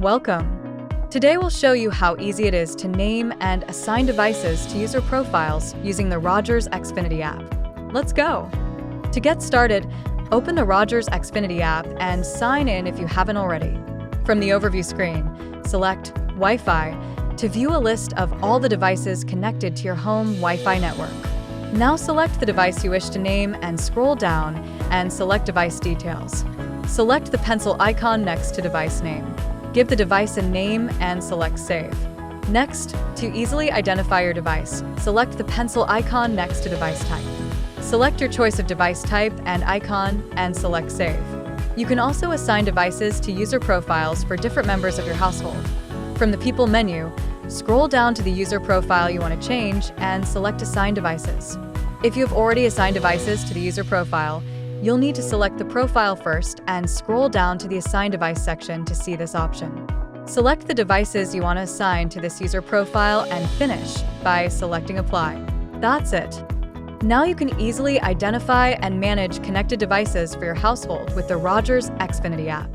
Welcome! Today we'll show you how easy it is to name and assign devices to user profiles using the Rogers Xfinity app. Let's go! To get started, open the Rogers Xfinity app and sign in if you haven't already. From the overview screen, select Wi-Fi to view a list of all the devices connected to your home Wi-Fi network. Now select the device you wish to name and scroll down and select device details. Select the pencil icon next to device name. Give the device a name and select Save. Next, to easily identify your device, select the pencil icon next to device type. Select your choice of device type and icon and select Save. You can also assign devices to user profiles for different members of your household. From the People menu, scroll down to the user profile you want to change and select Assign Devices. If you have already assigned devices to the user profile, you'll need to select the profile first and scroll down to the Assign Device section to see this option. Select the devices you want to assign to this user profile and finish by selecting Apply. That's it. Now you can easily identify and manage connected devices for your household with the Rogers Xfinity app.